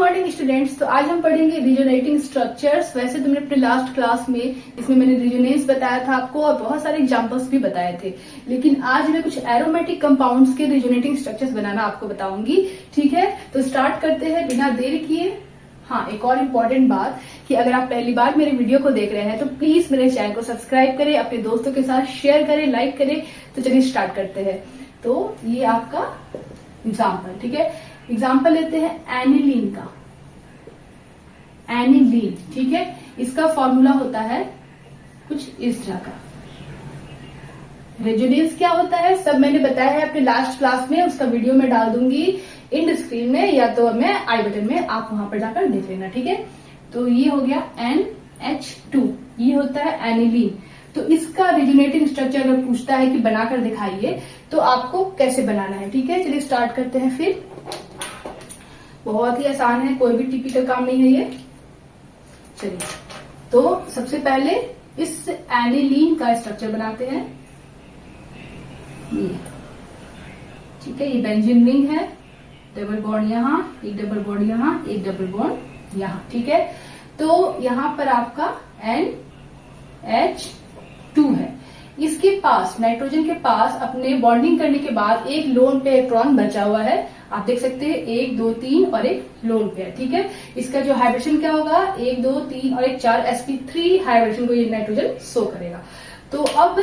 Morning students. तो आज हम पढ़ेंगे रिजोनेटिंग स्ट्रक्चर्स। वैसे तुमने अपने लास्ट क्लास में इसमें मैंने रिजोनेंस बताया था आपको और बहुत सारे एग्जांपल्स भी बताए थे, लेकिन आज मैं कुछ एरोमेटिक कंपाउंड्स के रिजोनेटिंग स्ट्रक्चर्स बनाना आपको बताऊंगी। ठीक है, तो स्टार्ट करते हैं बिना देर किए। हाँ, एक और इम्पोर्टेंट बात कि अगर आप पहली बार मेरे वीडियो को देख रहे हैं तो प्लीज मेरे चैनल को सब्सक्राइब करें, अपने दोस्तों के साथ शेयर करें, लाइक करें। तो चलिए स्टार्ट करते हैं। तो ये आपका एग्जाम्पल, ठीक है। एग्जाम्पल लेते हैं एनिलीन का। एनिलीन, ठीक है, इसका फॉर्मूला होता है कुछ इस तरह का। रेजोनेंस क्या होता है सब मैंने बताया है अपने लास्ट क्लास में, उसका वीडियो मैं डाल दूंगी इन स्क्रीन में या तो मैं आई बटन में, आप वहां पर जाकर देख लेना। ठीक है, तो ये हो गया NH2, ये होता है एनिलीन। तो इसका रिजोनेटिंग स्ट्रक्चर अगर पूछता है कि बनाकर दिखाइए तो आपको कैसे बनाना है। ठीक है, चलिए स्टार्ट करते हैं। फिर बहुत ही आसान है, कोई भी टिपिकल काम नहीं है ये। चलिए, तो सबसे पहले इस एनिलीन का स्ट्रक्चर बनाते हैं। ये ठीक है, ये बेंजीन रिंग है, डबल बॉन्ड यहाँ, एक डबल बॉन्ड यहाँ, एक डबल बॉन्ड यहाँ। ठीक है, तो यहाँ पर आपका NH2 है। इसके पास, नाइट्रोजन के पास अपने बॉन्डिंग करने के बाद एक लोन पेयर इलेक्ट्रॉन बचा हुआ है। आप देख सकते हैं 1 2 3 और एक लोन पेयर। ठीक है, इसका जो हाइब्रिडेशन क्या होगा, 1 2 3 और एक 4 sp3 हाइब्रिडेशन को ये नाइट्रोजन शो करेगा। तो अब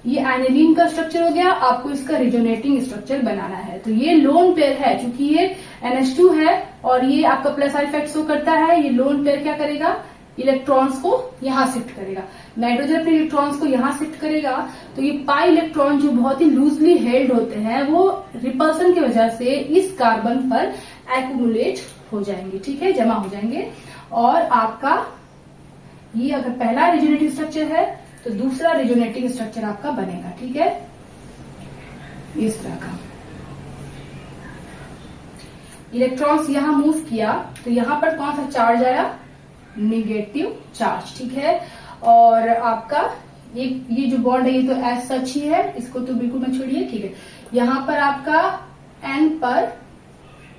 ये एनिलीन का स्ट्रक्चर हो गया, आपको इसका रिजोनेटिंग स्ट्रक्चर बनाना है। तो ये लोन पेयर है, क्योंकि ये NH2 है और ये आपका प्लस आई इफेक्ट शो करता है। ये लोन पेयर क्या करेगा, इलेक्ट्रॉन्स को यहां शिफ्ट करेगा। नाइट्रोजन अपने इलेक्ट्रॉन्स को यहां शिफ्ट करेगा, तो ये पाई इलेक्ट्रॉन जो बहुत ही लूजली हेल्ड होते हैं वो रिपल्सन की वजह से इस कार्बन पर एक्यूमुलेट हो जाएंगे। ठीक है, जमा हो जाएंगे। और आपका ये अगर पहला रिजोनेटिंग स्ट्रक्चर है तो दूसरा रिजोनेटिंग स्ट्रक्चर आपका बनेगा। ठीक है, इस तरह का। इलेक्ट्रॉन्स यहां मूव किया तो यहां पर कौन सा चार्ज आया, नेगेटिव चार्ज। ठीक है, और आपका ये जो बॉन्ड है ये तो एज सच ही है, इसको तो बिल्कुल मत छोड़िए। ठीक है, यहां पर आपका N पर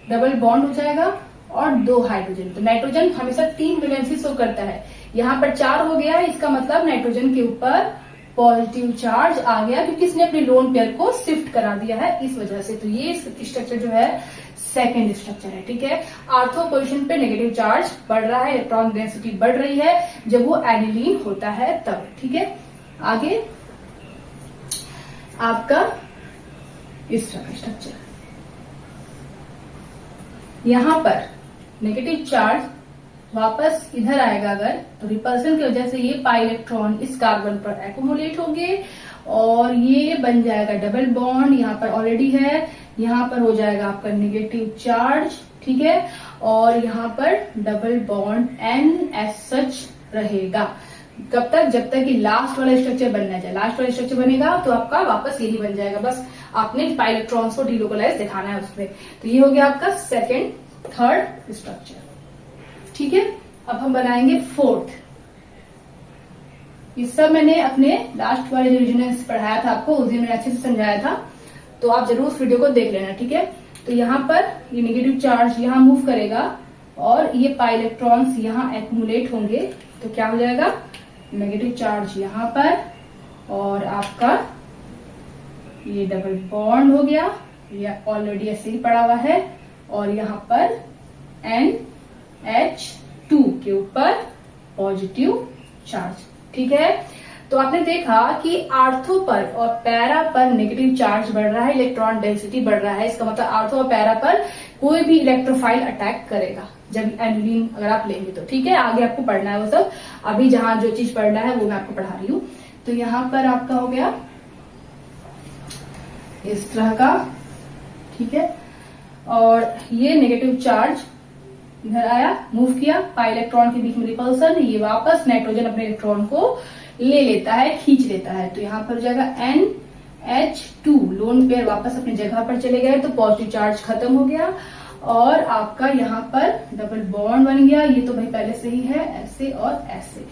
डबल बॉन्ड हो जाएगा और 2 हाइड्रोजन। तो नाइट्रोजन हमेशा 3 वैलेंसी शो करता है, यहां पर 4 हो गया, इसका मतलब नाइट्रोजन के ऊपर पॉजिटिव चार्ज आ गया क्योंकि इसने अपने लोन पेयर को शिफ्ट करा दिया है इस वजह से। तो ये स्ट्रक्चर जो है सेकेंड स्ट्रक्चर है। ठीक है, आर्थो पोजीशन पे नेगेटिव चार्ज बढ़ रहा है, इलेक्ट्रॉन डेंसिटी बढ़ रही है जब वो एनिलीन होता है तब। ठीक है, आगे आपका इस तरह का स्ट्रक्चर, यहां पर नेगेटिव चार्ज वापस इधर आएगा अगर, तो रिपल्सन की वजह से ये पाई इलेक्ट्रॉन इस कार्बन पर एक्यूमुलेट होंगे और ये बन जाएगा डबल बॉन्ड। यहाँ पर ऑलरेडी है, यहाँ पर हो जाएगा आपका नेगेटिव चार्ज। ठीक है, और यहाँ पर double bond N as such रहेगा। कब तक, जब तक कि लास्ट वाला स्ट्रक्चर बनना जाए। लास्ट वाला स्ट्रक्चर बनेगा तो आपका वापस यही बन जाएगा, बस आपने पाई इलेक्ट्रॉन्स को डीलोकलाइज दिखाना है उसमें। तो ये हो गया आपका सेकेंड, थर्ड स्ट्रक्चर। ठीक है, अब हम बनाएंगे फोर्थ। ये सब मैंने अपने लास्ट वाले जो रिजोनेंस पढ़ाया था आपको, उस दिन मैंने अच्छे से समझाया था, तो आप जरूर उस वीडियो को देख लेना। ठीक है, तो यहाँ पर ये नेगेटिव चार्ज यहाँ मूव करेगा और ये पाई इलेक्ट्रॉन्स यहाँ एक्यूमुलेट होंगे, तो क्या हो जाएगा, नेगेटिव चार्ज यहाँ पर और आपका ये डबल बॉन्ड हो गया, ये ऑलरेडी ऐसे ही पड़ा हुआ है, और यहाँ पर NH2 के ऊपर पॉजिटिव चार्ज। ठीक है, तो आपने देखा कि आर्थो पर और पैरा पर नेगेटिव चार्ज बढ़ रहा है, इलेक्ट्रॉन डेंसिटी बढ़ रहा है। इसका मतलब आर्थो और पैरा पर कोई भी इलेक्ट्रोफाइल अटैक करेगा जब एनिलीन अगर आप लेंगे तो। ठीक है, आगे आपको पढ़ना है वो सब, अभी जहां जो चीज पढ़ना है वो मैं आपको पढ़ा रही हूँ। तो यहाँ पर आपका हो गया इस तरह का। ठीक है, और ये नेगेटिव चार्ज इधर आया, मूव किया, पाई इलेक्ट्रॉन के बीच में रिपल्सन, ये वापस नाइट्रोजन अपने इलेक्ट्रॉन को ले लेता है, खींच लेता है। तो यहाँ पर हो जाएगा NH2, लोन पेयर वापस अपनी जगह पर चले गए, तो पॉजिटिव चार्ज खत्म हो गया और आपका यहाँ पर डबल बॉन्ड बन गया। ये तो भाई पहले से ही है, ऐसे और ऐसे।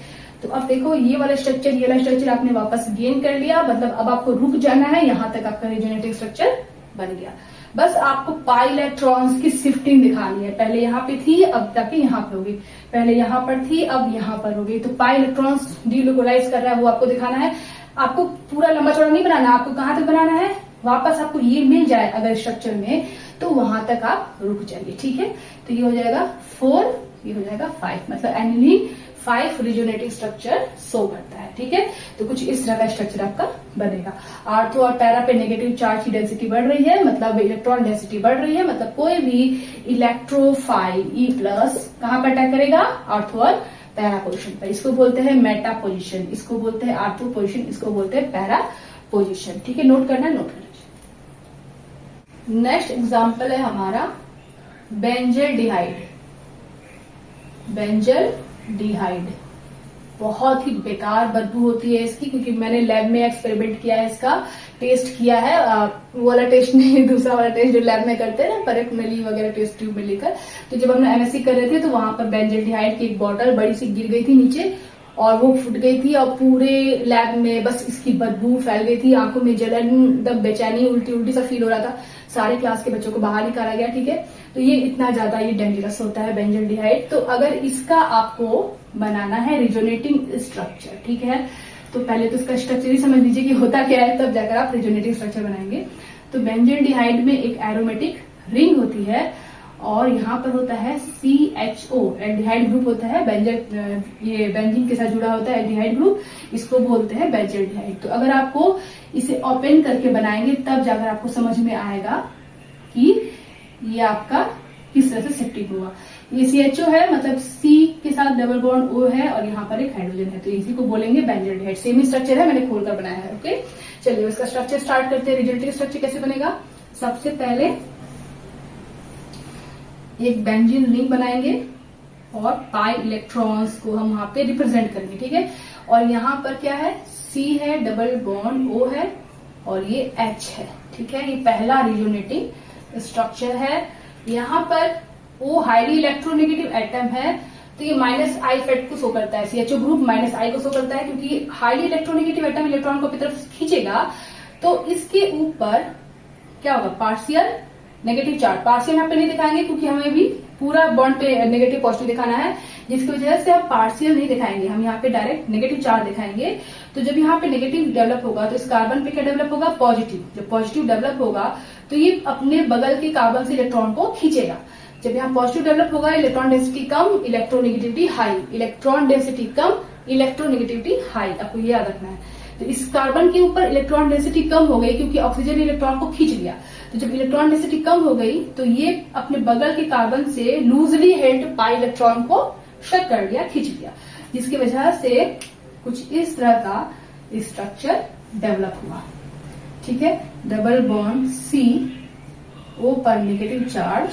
तो अब देखो ये वाला स्ट्रक्चर, ये वाला स्ट्रक्चर आपने वापस गेन कर लिया, मतलब अब आपको रुक जाना है, यहां तक आपका रिजोनेटिंग स्ट्रक्चर बन गया। बस आपको पाई इलेक्ट्रॉन्स की शिफ्टिंग दिखानी है। पहले यहाँ पे थी, अब जाके यहाँ पे होगी, पहले यहाँ पर थी, अब यहाँ पर होगी। तो पाई इलेक्ट्रॉन्स डीलोकलाइज कर रहा है, वो आपको दिखाना है। आपको पूरा लंबा चौड़ा नहीं बनाना, आपको कहाँ तक बनाना है, वापस आपको ये मिल जाए अगर स्ट्रक्चर में, तो वहां तक आप रुक जाइए। ठीक है, तो ये हो जाएगा 4, ये हो जाएगा 5, मतलब एनिलीन 5 रिजोनेटिंग स्ट्रक्चर शो करता है। ठीक है, तो कुछ इस तरह का स्ट्रक्चर आपका बनेगा। आर्थो और पैरा पे नेगेटिव चार्ज की डेंसिटी बढ़ रही है, मतलब इलेक्ट्रॉन डेंसिटी बढ़ रही है, मतलब कोई भी इलेक्ट्रोफाइल E+ कहां पर अटैक करेगा, आर्थो और पैरा पोजिशन पर। इसको बोलते हैं मेटा पोजिशन, इसको बोलते हैं आर्थो पोजिशन, इसको बोलते हैं पैरा पोजिशन। ठीक है, नोट करना है, नोट करना। नेक्स्ट एग्जाम्पल है हमारा बेंजल्डिहाइड। बेंजल्डिहाइड बहुत ही बेकार बदबू होती है इसकी, क्योंकि मैंने लैब में एक्सपेरिमेंट किया है, इसका टेस्ट किया है। वो वाला टेस्ट नहीं, दूसरा वाला टेस्ट जो लैब में करते हैं ना, परख नली वगैरह टेस्ट ट्यूब में लेकर। तो जब हमने MSc कर रहे थे तो वहां पर बेंजल्डिहाइड की एक बॉटल बड़ी सी गिर गई थी नीचे, और वो फूट गई थी, और पूरे लैब में बस इसकी बदबू फैल गई थी। आंखों में जलन, एकदम बेचैनी, उल्टी उल्टी सा फील हो रहा था। सारे क्लास के बच्चों को बाहर निकाला गया। ठीक है, तो ये इतना ज्यादा ये डेंजरस होता है बेंजल्डिहाइड। तो अगर इसका आपको बनाना है रिजोनेटिंग स्ट्रक्चर, ठीक है, तो पहले तो इसका स्ट्रक्चर ही समझ लीजिए कि होता क्या है, तब जाकर आप रिजोनेटिंग स्ट्रक्चर बनाएंगे। तो बेंजल्डिहाइड में एक एरोमेटिक रिंग होती है, और यहाँ पर होता है CHO, एल्डिहाइड ग्रुप होता है। ये बेंजीन के साथ जुड़ा होता है एल्डिहाइड ग्रुप, इसको बोलते हैं बेंजल्डिहाइड। तो अगर आपको इसे ओपन करके बनाएंगे तब जाकर आपको समझ में आएगा कि ये आपका किस तरह से शिफ्टिंग हुआ। ये CHO है, मतलब C के साथ डबल बॉन्ड O है, और यहाँ पर एक हाइड्रोजन है, तो इसी को बोलेंगे बेंजल्डिहाइड। सेम ही स्ट्रक्चर है, मैंने खोलकर बनाया है। ओके, चलिए इसका स्ट्रक्चर स्टार्ट करते हैं। रिजल्टिंग स्ट्रक्चर कैसे बनेगा, सबसे पहले एक बेंजीन रिंग बनाएंगे और पाई इलेक्ट्रॉन्स को हम वहां पे रिप्रेजेंट करेंगे। ठीक है, और यहाँ पर क्या है, C है, डबल बॉन्ड O है, और ये H है। ठीक है, ये पहला रिजोनेटिंग स्ट्रक्चर है। यहाँ पर O हाईली इलेक्ट्रोनेगेटिव एटम है, तो ये -I इफेक्ट को शो करता है। CHO ग्रुप -I को शो करता है, क्योंकि हाईली इलेक्ट्रोनेगेटिव एटम इलेक्ट्रॉन को अपनी तरफ खींचेगा, तो इसके ऊपर क्या होगा, पार्शियल नेगेटिव चार्ज। पार्शियल यहाँ पे नहीं दिखाएंगे, क्योंकि हमें भी पूरा बॉन्ड पे नेगेटिव पॉजिटिव दिखाना है, जिसकी वजह से हम पार्शियल नहीं दिखाएंगे, हम यहाँ पे डायरेक्ट नेगेटिव चार्ज दिखाएंगे। तो जब यहाँ पे नेगेटिव डेवलप होगा तो इस कार्बन पे क्या डेवलप होगा, पॉजिटिव। जब पॉजिटिव डेवलप होगा तो ये अपने बगल के कार्बन से इलेक्ट्रॉन को खींचेगा। जब यहाँ पॉजिटिव डेवलप होगा, इलेक्ट्रॉन डेंसिटी कम, इलेक्ट्रोनेगेटिविटी हाई, इलेक्ट्रॉन डेंसिटी कम, इलेक्ट्रोनेगेटिविटी हाई, आपको ये याद रखना है। तो इस कार्बन के ऊपर इलेक्ट्रॉन डेंसिटी कम हो गई, क्योंकि ऑक्सीजन इलेक्ट्रॉन को खींच लिया। तो जब इलेक्ट्रॉन डेंसिटी कम हो गई तो ये अपने बगल के कार्बन से लूजली हेल्ड पाई इलेक्ट्रॉन को शक कर लिया, खींच लिया, जिसकी वजह से कुछ इस तरह का स्ट्रक्चर डेवलप हुआ। ठीक है, डबल बॉन्ड C, O पर नेगेटिव चार्ज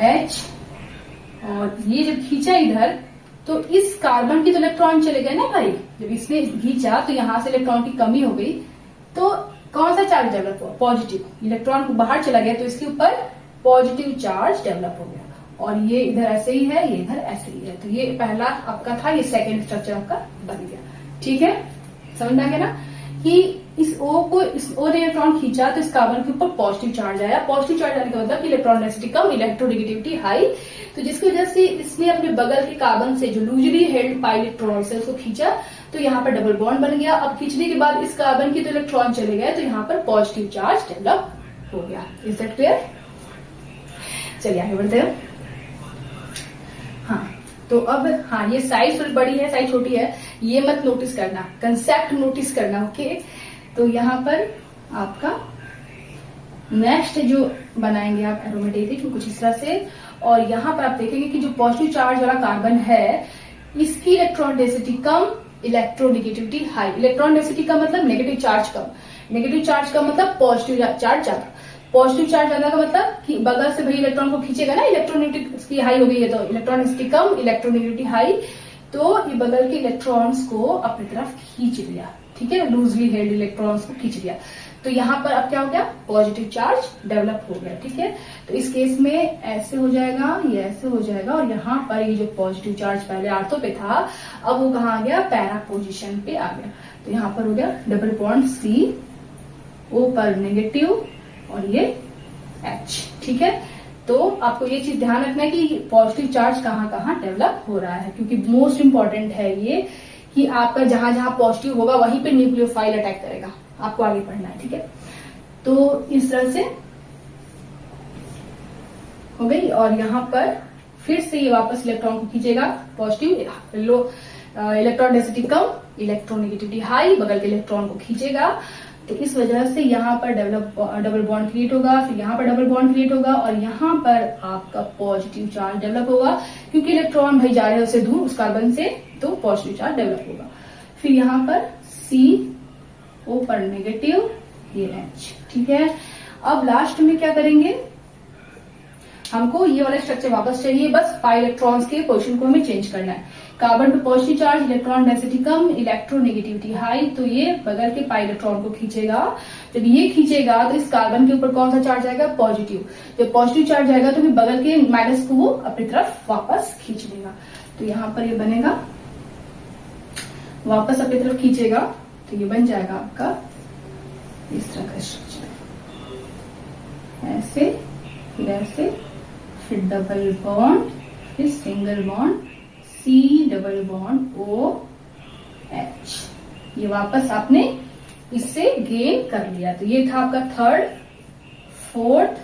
H, और ये जब खींचा इधर तो इस कार्बन की तो इलेक्ट्रॉन चले गए ना भाई, जब इसने खींचा तो यहां से इलेक्ट्रॉन की कमी हो गई, तो कौन सा चार्ज डेवलप हुआ, पॉजिटिव। इलेक्ट्रॉन को बाहर चला गया तो इसके ऊपर पॉजिटिव चार्ज डेवलप हो गया, और ये इधर ऐसे ही है, ये इधर ऐसे ही है। तो ये पहला आपका था, ये सेकेंड स्ट्रक्चर आपका बन गया। ठीक है, समझ में आ गया ना, कि इस O ने इलेक्ट्रॉन खींचा तो इस कार्बन के ऊपर पॉजिटिव चार्ज आया। पॉजिटिव चार्ज आने का मतलब इलेक्ट्रॉन डेंसिटी कम, इलेक्ट्रोनेगेटिविटी हाई, तो जिसकी वजह से इसने अपने बगल के कार्बन से जो लूजली हेल्ड पाई इलेक्ट्रॉन से उसको खींचा, तो यहाँ पर डबल बॉन्ड बन गया। अब खींचने के बाद इस कार्बन की तो इलेक्ट्रॉन चले गए, तो यहाँ पर पॉजिटिव चार्ज डेवलप हो गया। Is that clear? चलिए आगे बढ़ते हैं। हाँ, तो अब हाँ, ये साइज थोड़ी बड़ी है, साइज छोटी है, ये मत नोटिस करना, कंसेप्ट नोटिस करना। ओके, तो यहाँ पर आपका नेक्स्ट जो बनाएंगे आप एरोमेटिक कुछ इस तरह से, और यहाँ पर आप देखेंगे कि जो पॉजिटिव चार्ज वाला कार्बन है, इसकी इलेक्ट्रॉन डेंसिटी कम, इलेक्ट्रोनेगेटिविटी हाई। इलेक्ट्रॉन डेंसिटी का मतलब नेगेटिव चार्ज कम, नेगेटिव चार्ज का मतलब पॉजिटिव चार्ज ज्यादा। पॉजिटिव चार्ज ज्यादा का मतलब कि बगल से भाई इलेक्ट्रॉन को खींचेगा ना, इलेक्ट्रोनेगेटिविटी हाई हो गई है, तो इलेक्ट्रॉन डेंसिटी कम, इलेक्ट्रोनेगेटिविटी हाई, तो ये बगल के इलेक्ट्रॉन्स को अपनी तरफ खींच लिया। ठीक है, लूजली हेल्ड इलेक्ट्रॉन्स को खींच लिया, तो यहाँ पर अब क्या हो गया, पॉजिटिव चार्ज डेवलप हो गया। ठीक है, तो इस केस में ऐसे हो जाएगा, ये ऐसे हो जाएगा, और यहाँ पर ये जो पॉजिटिव चार्ज पहले आर्थो पे था, अब वो कहाँ आ गया, पैरा पोजीशन पे आ गया। तो यहाँ पर हो गया डबल बॉन्ड C, O पर नेगेटिव, और ये H। ठीक है, तो आपको ये चीज ध्यान रखना है कि पॉजिटिव चार्ज कहाँ कहाँ डेवलप हो रहा है, क्योंकि मोस्ट इंपॉर्टेंट है ये कि आपका जहां जहां पॉजिटिव होगा वहीं पे न्यूक्लियोफाइल अटैक करेगा। आपको आगे पढ़ना है। ठीक है, तो इस तरह से हो गई। और यहाँ पर फिर से ये वापस इलेक्ट्रॉन को खींचेगा, पॉजिटिव लो, इलेक्ट्रॉन डेंसिटी कम, इलेक्ट्रोनेगेटिविटी हाई, बगल के इलेक्ट्रॉन को खींचेगा। तो इस वजह से यहाँ पर डबल बॉन्ड क्रिएट होगा, फिर यहाँ पर डबल बॉन्ड क्रिएट होगा और यहाँ पर आपका पॉजिटिव चार्ज डेवलप होगा, क्योंकि इलेक्ट्रॉन भाई जा रहे हैं उससे दूर उस कार्बन से, तो पॉजिटिव चार्ज डेवलप होगा। फिर यहाँ पर CO पर नेगेटिव, ये H। ठीक है, अब लास्ट में क्या करेंगे, हमको ये वाला स्ट्रक्चर वापस चाहिए, बस पाई इलेक्ट्रॉन्स के पोजीशन को हमें चेंज करना है। Carbon to positive charge, electron density कम, इलेक्ट्रोनेगेटिविटी हाई, तो ये बगल के पाई इलेक्ट्रॉन को खींचेगा। जब ये खींचेगा तो इस कार्बन के ऊपर कौन सा चार्ज आएगा, पॉजिटिव। जब पॉजिटिव चार्ज आएगा तो फिर बगल के माइनस को वो अपनी तरफ वापस खींच लेगा। तो यहाँ पर ये बनेगा, वापस अपनी तरफ खींचेगा तो ये बन जाएगा आपका इस तरह का स्ट्रक्चर, ऐसे फिर ऐसे, फिर डबल बॉन्ड, फिर single bond, C double bond OH। ये वापस आपने इससे गेन कर लिया। तो ये था आपका थर्ड, फोर्थ,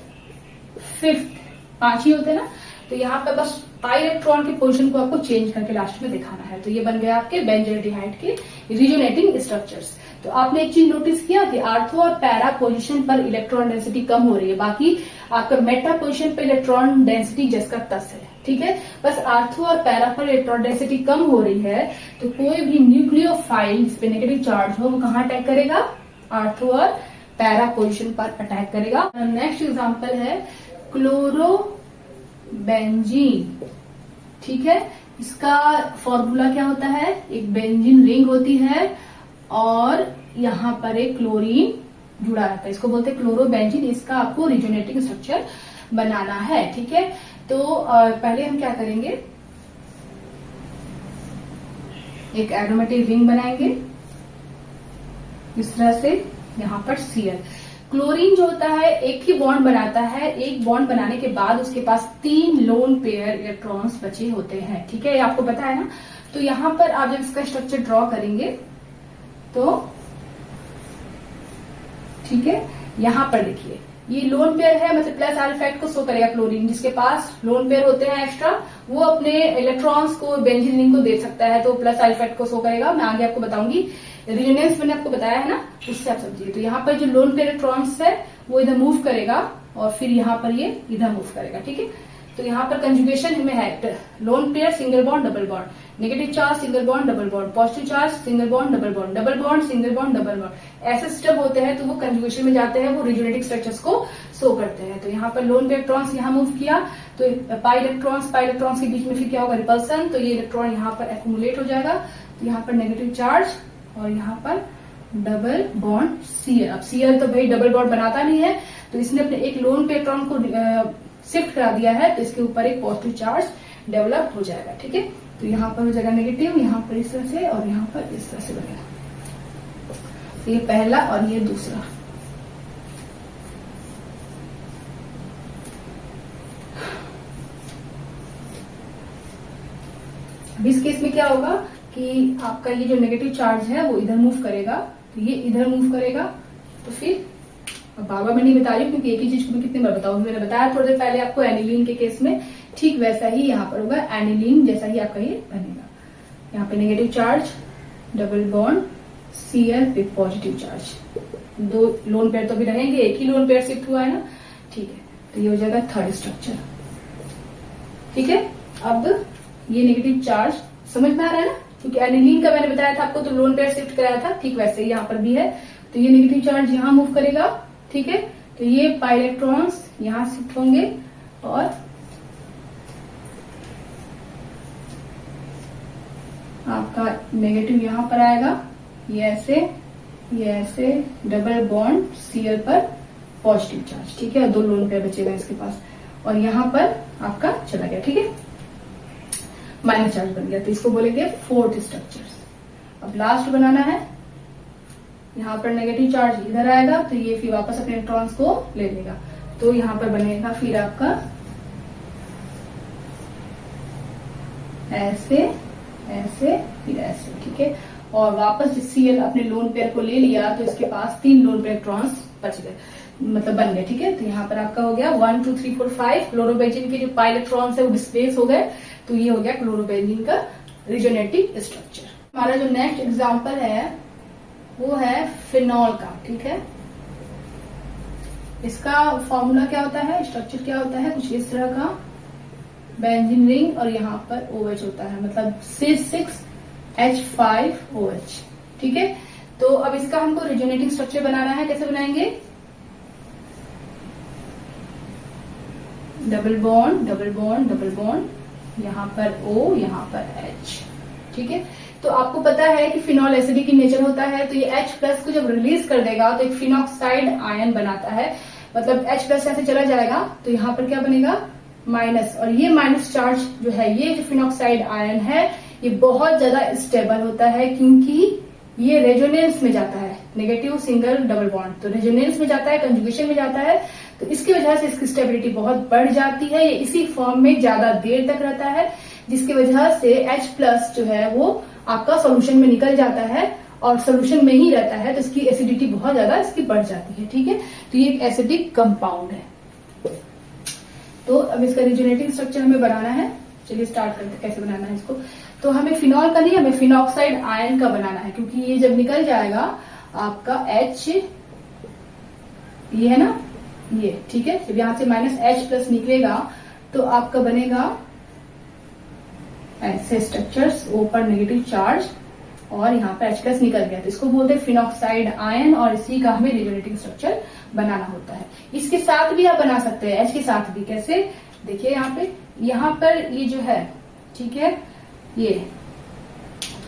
फिफ्थ, 5 ही होते हैं ना। तो यहाँ पे बस पाई इलेक्ट्रॉन के पोजीशन को आपको चेंज करके लास्ट में दिखाना है। तो ये बन गया आपके बेंजोएल्डिहाइड के रिजोनेटिंग स्ट्रक्चर्स। तो आपने एक चीज नोटिस किया कि आर्थो और पैरा पोजीशन पर इलेक्ट्रॉन डेंसिटी कम हो रही है, बाकी आपका मेटा पोजीशन पर इलेक्ट्रॉन डेंसिटी जिसका तस है। ठीक है, बस आर्थो और पैरा पर इलेक्ट्रॉन डेंसिटी कम हो रही है, तो कोई भी न्यूक्लियोफाइल जिस पे नेगेटिव चार्ज हो वो कहाँ अटैक करेगा, आर्थो और पैरा पोजीशन पर अटैक करेगा। नेक्स्ट एग्जांपल है क्लोरो बेंजीन। ठीक है, इसका फॉर्मूला क्या होता है, एक बेंजीन रिंग होती है और यहाँ पर एक क्लोरीन जुड़ा रहता है, इसको बोलते हैं क्लोरो बेंजीन। इसका आपको रिजोनेटिंग स्ट्रक्चर बनाना है। ठीक है, तो पहले हम क्या करेंगे, एक एरोमेटिक रिंग बनाएंगे इस तरह से। यहाँ पर Cl, क्लोरीन जो होता है एक ही बॉन्ड बनाता है, एक बॉन्ड बनाने के बाद उसके पास 3 लोन पेयर इलेक्ट्रॉन्स बचे होते हैं। ठीक है, ये आपको पता है ना। तो यहाँ पर आप जब इसका स्ट्रक्चर ड्रॉ करेंगे तो ठीक है, यहाँ पर देखिए ये लोन पेयर है, मतलब प्लस अल्फा को शो करेगा। क्लोरीन जिसके पास लोन पेयर होते हैं एक्स्ट्रा, वो अपने इलेक्ट्रॉन्स को बेंजीन रिंग को दे सकता है, तो प्लस अल्फा को शो करेगा। मैं आगे आपको बताऊंगी, रिजोनेंस मैंने आपको बताया है ना, उससे आप समझिए। तो यहाँ पर जो लोन पेयर इलेक्ट्रॉन्स है वो इधर मूव करेगा और फिर यहाँ पर ये इधर मूव करेगा। ठीक है, तो यहाँ पर कंजुगेशन में है lone pair single bond double bond, negative charge single bond double bond, positive charge single bond double bond, double bond single bond double bond, ऐसे स्टेप होते हैं। तो वो कंजुगेशन में जाते हैं, वो रिजोनेटिक स्ट्रक्चर्स को शो करते हैं। तो यहाँ पर लोन पेयर इलेक्ट्रॉन्स यहाँ मूव किया तो पाई इलेक्ट्रॉन्स के बीच में फिर क्या होगा, रिपल्सन। तो ये इलेक्ट्रॉन यहाँ पर एक्यूमुलेट हो जाएगा, तो यहाँ पर नेगेटिव चार्ज और यहाँ पर डबल बॉन्ड Cl। अब Cl तो भाई डबल बॉन्ड बनाता नहीं है, तो इसने अपने एक लोन पेयर इलेक्ट्रॉन को शिफ्ट करा दिया है, तो इसके ऊपर एक पॉजिटिव चार्ज डेवलप हो जाएगा। ठीक है, तो यहाँ पर हो जाएगा नेगेटिव, यहाँ पर इस तरह से और यहाँ पर इस तरह से बनेगा। ये पहला और ये दूसरा। अब इस केस में क्या होगा कि आपका ये जो नेगेटिव चार्ज है वो इधर मूव करेगा, तो ये इधर मूव करेगा। तो फिर अब बार बार मैं नहीं बता रही हूँ क्योंकि एक ही चीज को मैं कितनी बार बताऊंगी। मैंने बताया थोड़ी देर पहले आपको एनिलीन के केस में, ठीक वैसा ही यहाँ पर होगा, एनिलीन जैसा ही आपका ये बनेगा। यहाँ पे negative charge double bond Cl with positive charge, 2 lone pair तो भी रहेंगे, एक ही लोन पेयर शिफ्ट हुआ है ना। ठीक है, तो ये हो जाएगा थर्ड स्ट्रक्चर। ठीक है, अब ये नेगेटिव चार्ज समझ में आ रहा है ना, क्योंकि एनिलीन का मैंने बताया था आपको, तो लोन पेयर शिफ्ट कराया था, ठीक वैसे ही यहाँ पर भी है। तो ये नेगेटिव चार्ज यहाँ मूव करेगा। ठीक है, तो ये पाई इलेक्ट्रॉन्स यहाँ शिफ्ट होंगे और आपका नेगेटिव यहाँ पर आएगा, ये ऐसे डबल बॉन्ड Cl पर पॉजिटिव चार्ज। ठीक है, 2 लोन पेयर बचेगा इसके पास और यहाँ पर आपका चला गया। ठीक है, माइनस चार्ज बन गया, तो इसको बोलेंगे फोर्थ स्ट्रक्चर। अब लास्ट बनाना है, यहाँ पर नेगेटिव चार्ज इधर आएगा, तो ये फिर वापस अपने इलेक्ट्रॉन्स को ले लेगा। तो यहाँ पर बनेगा फिर आपका ऐसे ऐसे फिर ऐसे, ठीक है। और वापस Cl अपने लोन पेयर को ले लिया तो इसके पास 3 लोन पेयर इलेक्ट्रॉन्स बच गए, मतलब बन गए, ठीक है। तो यहाँ पर आपका हो गया 1 2 3 4 5 क्लोरोबेंजीन के जो पाई इलेक्ट्रॉन्स है वो डिस्प्लेस हो गए, तो ये हो गया क्लोरोबेंजीन का रिजोनेटिव स्ट्रक्चर। हमारा जो नेक्स्ट एग्जाम्पल है वो है फिनॉल का, ठीक है। इसका फॉर्मूला क्या होता है, स्ट्रक्चर क्या होता है, कुछ इस तरह का, बेंजीन रिंग और यहाँ पर OH होता है, मतलब C6H5OH, ठीक है। तो अब इसका हमको रिजोनेटिंग स्ट्रक्चर बनाना है, कैसे बनाएंगे, double bond double bond double bond, यहाँ पर O यहाँ पर H, ठीक है। तो आपको पता है कि फिनॉल एसिडिक इन नेचर होता है, तो ये H+ को जब रिलीज कर देगा तो एक फिनॉक्साइड आयन बनाता है, मतलब H+ यहाँ से चला जाएगा तो यहाँ पर क्या बनेगा माइनस, और ये माइनस चार्ज जो है, ये जो फिनॉक्साइड आयन है ये बहुत ज्यादा स्टेबल होता है क्योंकि ये रेजोनेंस में जाता है, नेगेटिव सिंगल डबल बॉन्ड, तो रेजोनेंस में जाता है, कंजुगेशन में जाता है, तो इसकी वजह से इसकी स्टेबिलिटी बहुत बढ़ जाती है, ये इसी फॉर्म में ज्यादा देर तक रहता है, जिसकी वजह से H+ जो है वो आपका सोल्यूशन में निकल जाता है और सोल्यूशन में ही रहता है, तो इसकी एसिडिटी बहुत ज्यादा इसकी बढ़ जाती है, ठीक है। तो ये एक एसिडिक कंपाउंड है। तो अब इसका रिजोनेटिंग स्ट्रक्चर हमें बनाना है, चलिए स्टार्ट करते हैं कैसे बनाना है इसको। तो हमें फिनॉल का नहीं, हमें फिनॉक्साइड आयन का बनाना है, क्योंकि ये जब निकल जाएगा आपका H, ये है ना, ये, ठीक है, जब यहां से -H+ निकलेगा तो आपका बनेगा ऐसे स्ट्रक्चर्स, O पर नेगेटिव चार्ज और यहाँ पर H+ निकल गया, तो इसको बोलते हैं फिनॉक्साइड आयन, और इसी का हमें रिजोनेटिंग स्ट्रक्चर बनाना होता है। इसके साथ भी आप बना सकते हैं, H के साथ भी, कैसे, देखिए यहाँ पर ये जो है, ठीक है, ये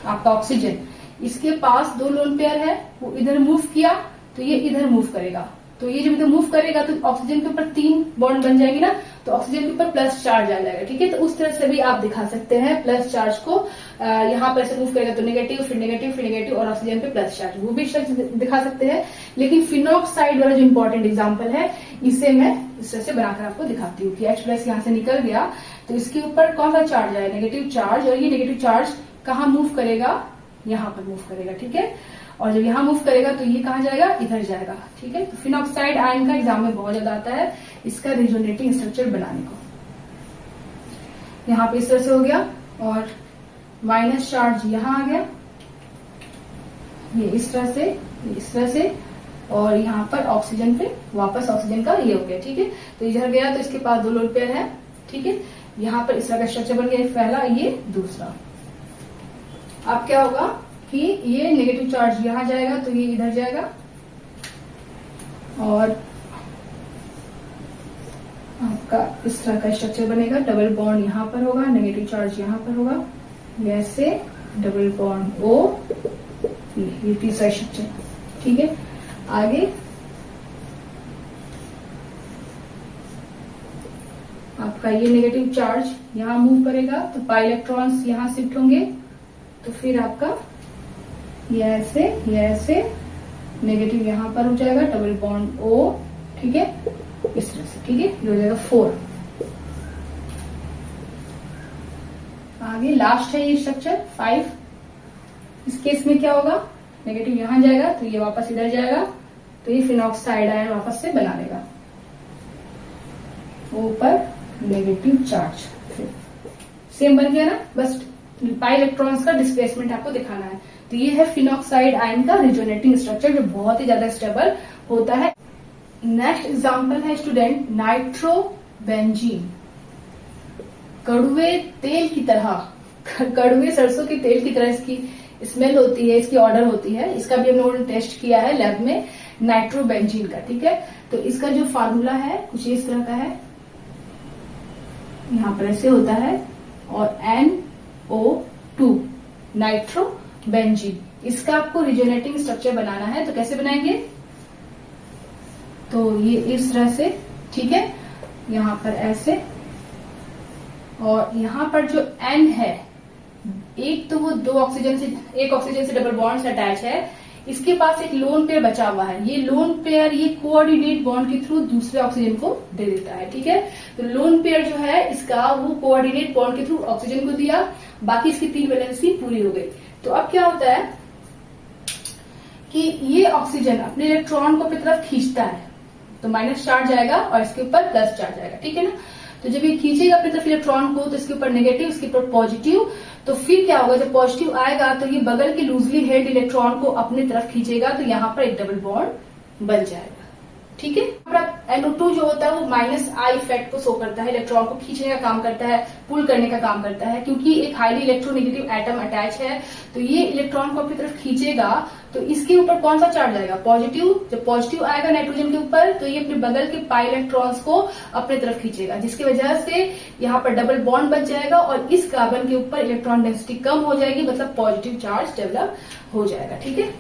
आपका ऑक्सीजन, इसके पास 2 लोन पेयर है, वो इधर मूव किया तो ये इधर मूव करेगा, तो ये जब इधर मूव करेगा तो ऑक्सीजन के ऊपर 3 बॉन्ड बन जाएंगे ना, तो ऑक्सीजन के ऊपर प्लस चार्ज आ जाएगा, ठीक है। तो उस तरह से भी आप दिखा सकते हैं, प्लस चार्ज को यहाँ पर ऐसे मूव करेगा तो नेगेटिव, फिर नेगेटिव, फिर नेगेटिव, और ऑक्सीजन पे प्लस चार्ज, वो भी दिखा सकते हैं। लेकिन फिनॉक्साइड वाला जो इंपॉर्टेंट एग्जाम्पल है, इसे मैं इस तरह से बनाकर आपको दिखाती हूँ कि H+ यहाँ से निकल गया तो इसके ऊपर कौन सा चार्ज आया, नेगेटिव चार्ज, और ये नेगेटिव चार्ज कहाँ मूव करेगा, यहाँ पर मूव करेगा, ठीक है। और जब यहाँ मूव करेगा तो ये कहाँ जाएगा, इधर जाएगा, ठीक है। तो फिनॉक्साइड आयन का एग्जाम में बहुत ज्यादा आता है इसका रिजोनेटिंग स्ट्रक्चर बनाने को। यहाँ पे इस तरह से हो गया और माइनस चार्ज यहाँ आ गया, ये इस तरह से, ये इस तरह से, और यहाँ पर ऑक्सीजन पे वापस ऑक्सीजन का ये हो गया, ठीक है। तो इधर गया तो इसके पास 2 लोन पेयर है, ठीक है। यहाँ पर इस तरह का स्ट्रक्चर बन गया, पहला, ये दूसरा। अब क्या होगा कि ये नेगेटिव चार्ज यहाँ जाएगा तो ये इधर जाएगा, और आपका इस तरह का स्ट्रक्चर बनेगा, डबल बॉन्ड यहाँ पर होगा, नेगेटिव चार्ज यहाँ पर होगा, ऐसे डबल बॉन्ड O, ये तीसरा स्ट्रक्चर, ठीक है। आगे आपका ये नेगेटिव चार्ज यहाँ मूव करेगा तो पाई इलेक्ट्रॉन्स यहाँ शिफ्ट होंगे, तो फिर आपका ये ऐसे नेगेटिव यहाँ पर हो जाएगा, डबल बॉन्ड O, ठीक है, इस तरह से, ठीक है, ये हो जाएगा 4। आगे लास्ट है ये स्ट्रक्चर 5। इस केस में क्या होगा, नेगेटिव यहाँ जाएगा तो ये वापस इधर जाएगा, तो ये फिनॉक्साइड आयन वापस से बना लेगा, O पर नेगेटिव चार्ज, फिर सेम बन गया ना, बस पाई इलेक्ट्रॉन्स का डिस्प्लेसमेंट आपको दिखाना है। तो ये है फिनॉक्साइड आयन का रिजोनेटिंग स्ट्रक्चर जो बहुत ही ज्यादा स्टेबल होता है। नेक्स्ट एग्जांपल है स्टूडेंट नाइट्रोबेंजीन। कड़वे तेल की तरह, कड़वे सरसों के तेल की तरह इसकी स्मेल होती है, इसकी ऑर्डर होती है। इसका भी हमने टेस्ट किया है लैब में, नाइट्रोबेंजीन का, ठीक है। तो इसका जो फार्मूला है कुछ इस तरह का है, यहाँ पर ऐसे होता है, और NO2 नाइट्रोबेंजीन। इसका आपको रिजोनेटिंग स्ट्रक्चर बनाना है, तो कैसे बनाएंगे, तो ये इस तरह से, ठीक है, यहाँ पर ऐसे, और यहाँ पर जो N है, एक तो वो एक ऑक्सीजन से डबल बॉन्ड से अटैच है, इसके पास एक लोन पेयर बचा हुआ है, ये लोन पेयर ये कोऑर्डिनेट बॉन्ड के थ्रू दूसरे ऑक्सीजन को दे देता है। ठीक है, तो लोन पेयर जो है इसका वो कोऑर्डिनेट बॉन्ड के थ्रू ऑक्सीजन को दिया, बाकी इसकी 3 वैलेंसी पूरी हो गई। तो अब क्या होता है कि ये ऑक्सीजन अपने इलेक्ट्रॉन को अपनी तरफ खींचता है, तो माइनस चार्ज आएगा और इसके ऊपर प्लस चार्ज आएगा। ठीक है ना, तो जब ये खींचेगा अपनी तरफ इलेक्ट्रॉन को तो इसके ऊपर नेगेटिव, इसके ऊपर पॉजिटिव, तो फिर क्या होगा, जब पॉजिटिव आएगा तो ये बगल के लूजली हेल्ड इलेक्ट्रॉन को अपनी तरफ खींचेगा, तो यहाँ पर एक डबल बॉन्ड बन जाएगा। ठीक है, NO2 जो होता है वो माइनस आई इफेक्ट को शो करता है, इलेक्ट्रॉन को खींचने का काम करता है, पुल करने का काम करता है, क्योंकि एक हाईली इलेक्ट्रोनेगेटिव एटम अटैच है, तो ये इलेक्ट्रॉन को अपनी तरफ खींचेगा, तो इसके ऊपर कौन सा चार्ज आएगा, पॉजिटिव। जब पॉजिटिव आएगा नाइट्रोजन के ऊपर तो ये अपने बगल के पाई इलेक्ट्रॉन्स को अपनी तरफ खींचेगा, जिसकी वजह से यहाँ पर डबल बॉन्ड बच जाएगा और इस कार्बन के ऊपर इलेक्ट्रॉन डेंसिटी कम हो जाएगी, मतलब पॉजिटिव चार्ज डेवलप हो जाएगा। ठीक है,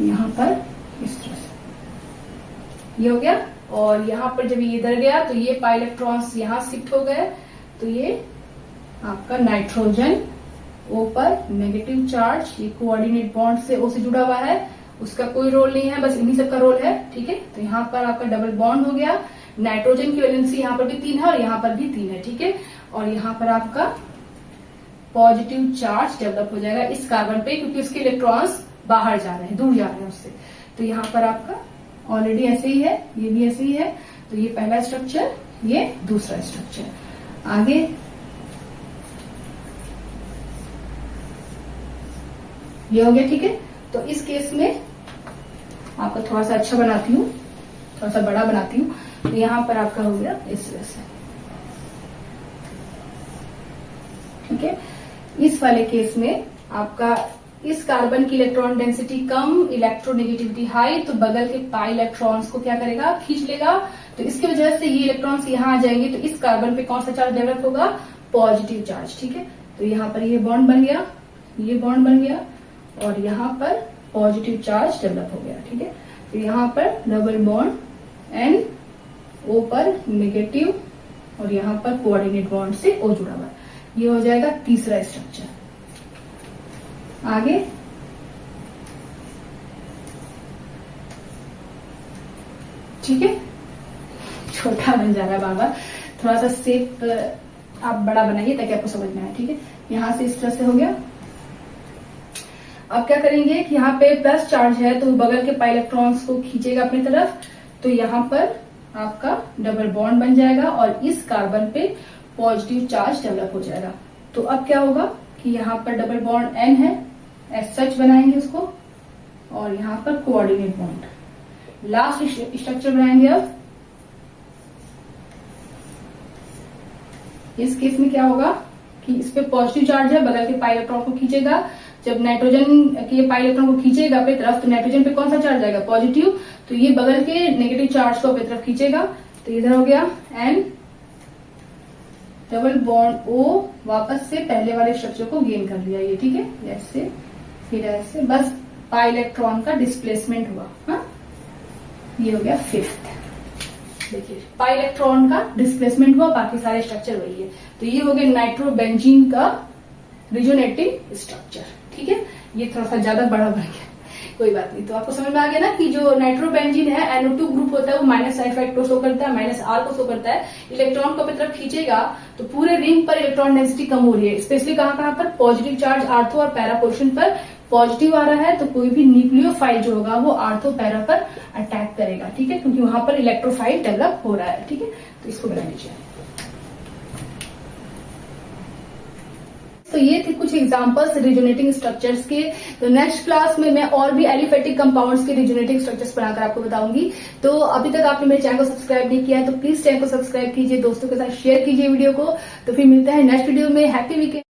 यहाँ पर इस तरह से ये हो गया, और यहाँ पर जब ये इधर गया तो ये पाई इलेक्ट्रॉन्स यहाँ शिफ्ट हो गए, तो ये आपका नाइट्रोजन ओ पर नेगेटिव चार्ज, ये कोऑर्डिनेट बॉन्ड से ओ से जुड़ा हुआ है, उसका कोई रोल नहीं है, बस इन्हीं सबका रोल है। ठीक है, तो यहाँ पर आपका डबल बॉन्ड हो गया, नाइट्रोजन की वैलेंसी यहाँ पर भी 3 है और यहाँ पर भी 3 है। ठीक है, और यहाँ पर आपका पॉजिटिव चार्ज डेवलप हो जाएगा इस कार्बन पे, क्योंकि उसके इलेक्ट्रॉन्स बाहर जा रहे हैं, दूर जा रहे हैं उससे, तो यहाँ पर आपका ऑलरेडी ऐसे ही है, ये भी ऐसे ही है, तो ये पहला स्ट्रक्चर, ये दूसरा स्ट्रक्चर। आगे ये हो गया। ठीक है, तो इस केस में आपको थोड़ा सा अच्छा बनाती हूँ, थोड़ा सा बड़ा बनाती हूँ, तो यहाँ पर आपका हो गया इस तरह से। ठीक है, इस वाले केस में आपका इस कार्बन की इलेक्ट्रॉन डेंसिटी कम, इलेक्ट्रोनेगेटिविटी हाई, तो बगल के पाई इलेक्ट्रॉन्स को क्या करेगा, खींच लेगा, तो इसकी वजह से ये इलेक्ट्रॉन्स यहाँ आ जाएंगे, तो इस कार्बन पे कौन सा चार्ज डेवलप होगा, पॉजिटिव चार्ज। ठीक है, तो यहाँ पर ये बॉन्ड बन गया, ये बॉन्ड बन गया, और यहाँ पर पॉजिटिव चार्ज डेवलप हो गया। ठीक है, तो यहाँ पर डबल बॉन्ड एन ओ पर नेगेटिव, और यहाँ पर कोऑर्डिनेट बॉन्ड से ओ जुड़ा हुआ है, ये हो जाएगा तीसरा स्ट्रक्चर। आगे ठीक है, छोटा बन जा रहा है बाबा, थोड़ा सा शेप आप बड़ा बनाइए ताकि आपको समझ में आए। ठीक है, यहां से इस तरह से हो गया। अब क्या करेंगे कि यहाँ पे प्लस चार्ज है, तो बगल के पाई इलेक्ट्रॉन्स को खींचेगा अपनी तरफ, तो यहाँ पर आपका डबल बॉन्ड बन जाएगा और इस कार्बन पे पॉजिटिव चार्ज डेवलप हो जाएगा। तो अब क्या होगा कि यहाँ पर डबल बॉन्ड एन है, एस सच बनाएंगे उसको, और यहाँ पर कोऑर्डिनेट बॉन्ड। लास्ट स्ट्रक्चर बनाएंगे। अब इस केस में क्या होगा कि इस पे पॉजिटिव चार्ज है, बगल के पाई इलेक्ट्रॉन को खींचेगा, जब नाइट्रोजन के पाई इलेक्ट्रॉन को खींचेगा अपनी तरफ, तो नाइट्रोजन पे कौन सा चार्ज आएगा, पॉजिटिव, तो ये बगल के नेगेटिव चार्ज को अपनी तरफ खींचेगा, तो इधर हो गया एन डबल बॉन्ड ओ, वापस से पहले वाले स्ट्रक्चर को गेन कर लिया ये। ठीक है, ऐसे फिर ऐसे, बस पाई इलेक्ट्रॉन का डिस्प्लेसमेंट हुआ। हाँ, ये हो गया फिफ्थ। देखिए पाई इलेक्ट्रॉन का डिस्प्लेसमेंट हुआ, बाकी सारे स्ट्रक्चर वही है। तो ये हो गया नाइट्रोबेंजीन का रिजोनेटिव स्ट्रक्चर। ठीक है, ये थोड़ा सा ज्यादा बड़ा बन गया, कोई बात नहीं। तो आपको समझ में आ गया ना कि जो नाइट्रोबेंजीन है NO2 ग्रुप होता है वो माइनस इफेक्ट को शो करता है, माइनस आर को शो करता है। इलेक्ट्रॉन को अपनी तरफ खींचेगा तो पूरे रिंग पर इलेक्ट्रॉन डेंसिटी कम हो रही है, स्पेशली कहाँ पर, पॉजिटिव चार्ज आर्थो और पैरा पोर्शन पर पॉजिटिव आ रहा है, तो कोई भी न्यूक्लियोफाइल जो होगा वो आर्थो पैरा पर अटैक करेगा। ठीक है, क्योंकि वहां पर इलेक्ट्रोफाइल डेवलप हो रहा है। ठीक है, तो इसको बना लीजिए। तो ये थे कुछ एग्जांपल्स रिजोनेटिंग स्ट्रक्चर्स के। तो नेक्स्ट क्लास में मैं और भी एलिफेटिक कंपाउंड्स के रिजोनेटिंग स्ट्रक्चर्स बनाकर आपको बताऊंगी। तो अभी तक आपने मेरे चैनल को सब्सक्राइब नहीं किया है तो प्लीज चैनल को सब्सक्राइब कीजिए, दोस्तों के साथ शेयर कीजिए वीडियो को। तो फिर मिलता है नेक्स्ट वीडियो में। Happy weekend.